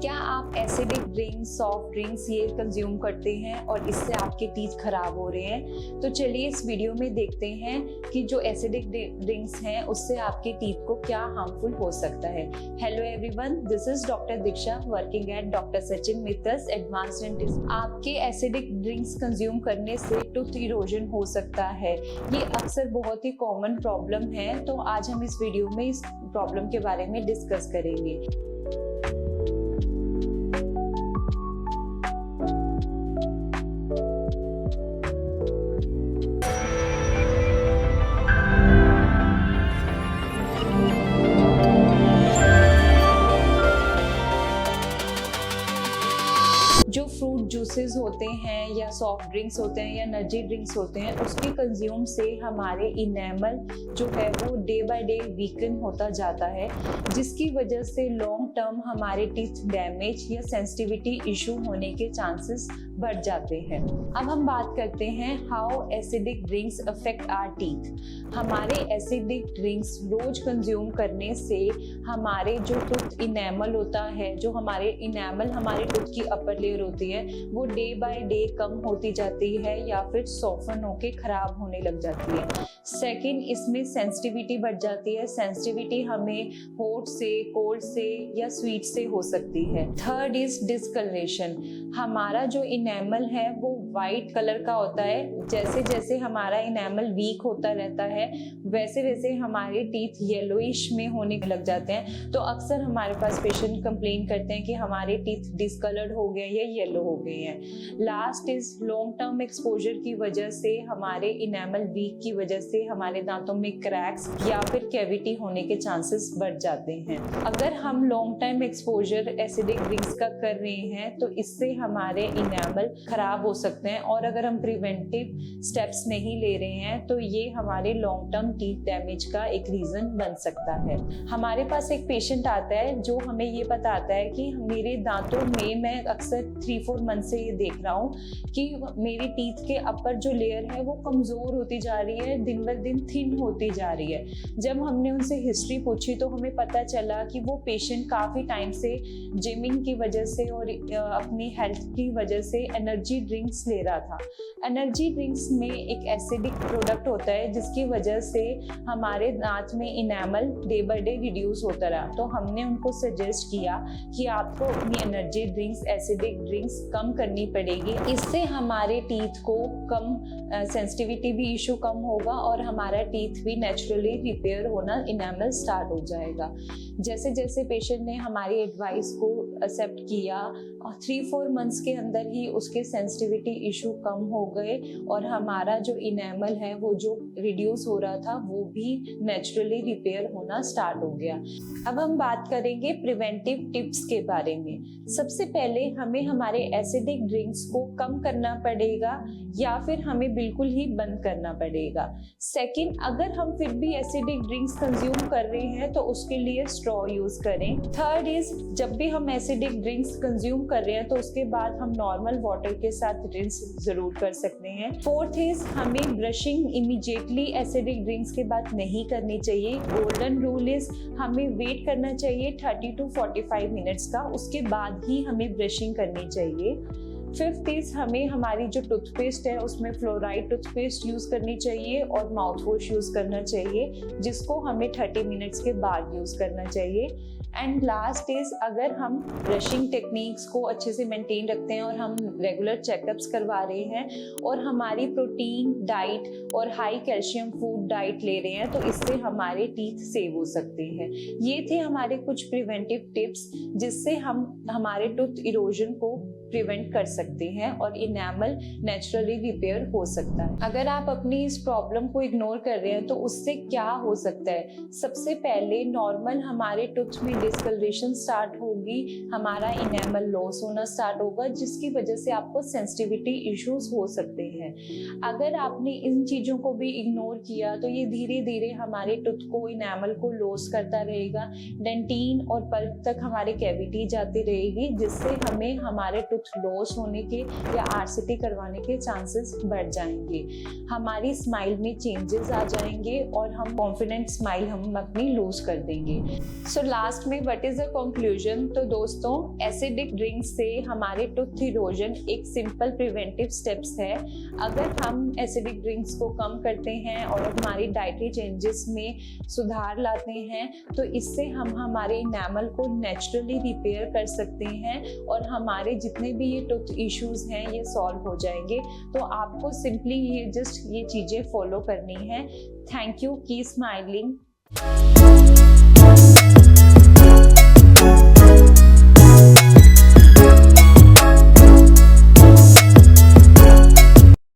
क्या आप acidic drinks, soft drinks ये कंज्यूम करते हैं और इससे आपके टीथ खराब हो रहे हैं? तो चलिए इस वीडियो में देखते हैं कि जो एसिडिक ड्रिंक्स हैं उससे आपके टीथ को क्या हार्मफुल हो सकता है। Hello everyone, this is doctor Diksha working at doctor Sachin Mittal advanced dentist. आपके एसिडिक ड्रिंक्स कंज्यूम करने से टूथ इरोजन हो सकता है। ये अक्सर बहुत ही कॉमन प्रॉब्लम है, तो आज हम इस वीडियो में इस प्रॉब्लम के बारे में डिस्कस करेंगे। जो फ्रूट जूसेस होते हैं या सॉफ्ट ड्रिंक्स होते हैं या एनर्जी ड्रिंक्स होते हैं, उसके कंज्यूम से हमारे इनेमल जो है वो डे बाय डे वीकन होता जाता है, जिसकी वजह से लॉन्ग टर्म हमारे टीथ डैमेज या सेंसिटिविटी इशू होने के चांसेस बढ़ जाते हैं। अब हम बात करते हैं how acidic drinks affect our teeth. हमारे एसिडिक ड्रिंक्स रोज कंज्यूम करने से हमारे जो टूथ इनेमल होता है, जो हमारे इनेमल हमारे टूथ की अपर लेयर होती है, वो डे बाय डे कम होती जाती है या फिर सॉफ्टन होके खराब होने लग जाती है। सेकंड, इसमें सेंसिटिविटी बढ़ जाती है। सेंसिटिविटी हमें हॉट से, कोल्ड से या स्वीट से हो सकती है। Third is discoloration. हमारा जो इनेमल है वो वाइट कलर का होता है। जैसे जैसे हमारा इनेमल वीक होता रहता है वैसे वैसे हमारे टीथ येलोइश में होने लग जाते हैं। तो अक्सर हमारे पास पेशेंट कंप्लेन करते हैं कि हमारे टीथ डिस्कलर्ड हो गए या येलो हो गए हैं। Last is long term exposure की वजह से, हमारे इनेमल वीक की वजह से हमारे दांतों में क्रैक्स या फिर कैविटी होने के चांसेस बढ़ जाते हैं। अगर हम long time exposure acidic drinks का कर रहे हैं तो इससे हमारे इनेमल खराब हो सकते हैं, और अगर हम प्रिवेंटिव स्टेप्स नहीं ले रहे हैं तो ये हमारे लॉन्ग टर्म टीथ डैमेज का एक रीजन बन सकता है। हमारे पास एक पेशेंट आता है जो हमें ये बताता है कि मेरे दांतों में, मैं अक्सर 3-4 मंथ से ये देख रहा हूँ कि मेरी टीथ के अपर जो लेयर है वो कमजोर होती जा रही है, दिन ब दिन थिन होती जा रही है। जब हमने उनसे हिस्ट्री पूछी तो हमें पता चला कि वो पेशेंट काफी टाइम से जिमिंग की वजह से और अपनी हेल्थ की वजह से एनर्जी ड्रिंक्स ले रहा था। एनर्जी ड्रिंक्स में एक एसिडिक प्रोडक्ट होता है जिसकी वजह से हमारे दांत में enamel day by day reduce होता रहा। तो हमने उनको सजेस्ट किया कि आपको अपनी एनर्जी ड्रिंक्स, एसिडिक ड्रिंक्स कम करनी पड़ेगी। इससे हमारे टीथ को कम सेंसिटिविटी भी इशू कम होगा और हमारा टीथ भी नेचुरली रिपेयर होना, इनेमल स्टार्ट हो जाएगा। जैसे जैसे पेशेंट ने हमारी एडवाइस को एक्सेप्ट किया और 3-4 मंथ्स के अंदर ही उसके सेंसिटिविटी इशू कम हो गए और हमारा जो इनेमल है वो जो रिड्यूस हो रहा था वो भी नेचुरली रिपेयर होना स्टार्ट हो गया। अब हम बात करेंगे प्रिवेंटिव टिप्स के बारे में। सबसे पहले हमें हमारे एसिडिक ड्रिंक्स को कम करना पड़ेगा या फिर हमें बिल्कुल ही बंद करना पड़ेगा। सेकंड, अगर हम फिर भी एसिडिक ड्रिंक्स कंज्यूम कर रहे हैं तो उसके लिए स्ट्रॉ यूज करें। थर्ड इज, जब भी हम एसिडिक ड्रिंक्स कंज्यूम कर रहे हैं तो उसके बाद हम नॉर्मल वाटर के साथ रिंस जरूर कर सकते हैं। फोर्थ इज, हमें ब्रशिंग इमीडिएटली एसिडिक ड्रिंक्स के बाद नहीं करनी चाहिए। गोल्डन रूल इज, हमें वेट करना चाहिए 30 to 45 मिनट्स का, उसके बाद ही हमें ब्रशिंग करनी चाहिए। फिफ्थ इज, हमें हमारी जो टूथपेस्ट है उसमें फ्लोराइड टूथपेस्ट यूज करनी चाहिए और माउथ वॉश यूज करना चाहिए, जिसको हमें 30 मिनट्स के बाद यूज करना चाहिए। एंड लास्ट इज, अगर हम ब्रशिंग टेक्निक्स को अच्छे से मेंटेन रखते हैं और हम रेगुलर चेकअप्स करवा रहे हैं और हमारी प्रोटीन डाइट और हाई कैल्शियम फूड डाइट ले रहे हैं तो इससे हमारे टीथ सेव हो सकते हैं। ये थे हमारे कुछ प्रिवेंटिव टिप्स जिससे हम हमारे टूथ इरोजन को प्रिवेंट कर सकते हैं और इनेमल नेचुरली रिपेयर हो सकता है। अगर आप अपनी इस प्रॉब्लम को इग्नोर कर रहे हैं तो उससे क्या हो सकता है? सबसे पहले नॉर्मल हमारे टूथ में डिस्कलरेशन स्टार्ट होगी, हमारा इनेमल लॉस होना स्टार्ट होगा, जिसकी वजह से आपको सेंसिटिविटी इश्यूज हो सकते हैं। अगर आपने इन चीजों को भी इग्नोर किया तो ये धीरे धीरे हमारे टूथ को, इनेमल को लॉस करता रहेगा। डेंटिन और पल्प तक हमारे कैविटी जाती रहेगी, जिससे हमें हमारे टूथ लॉस होने होने के या आरसीटी करवाने के चांसेस बढ़ जाएंगे। हमारी स्माइल में चेंजेस आ जाएंगे और हम कॉन्फिडेंट स्माइल हम अपनी लूज कर देंगे। सो लास्ट में व्हाट इज द कंक्लूजन? तो दोस्तों, एसिडिक ड्रिंक्स से हमारे टूथ इरोजन एक सिंपल प्रिवेंटिव स्टेप्स है। अगर हम एसिडिक ड्रिंक्स को कम करते हैं और हमारी डाइटरी चेंजेस में सुधार लाते हैं तो इससे हम हमारे इनेमल को नेचुरली रिपेयर कर सकते हैं और हमारे जितने भी ये टूथ इश्यूज हैं ये सॉल्व हो जाएंगे। तो आपको सिंपली ये चीज़ें फॉलो करनी है। Thank you, keep smiling.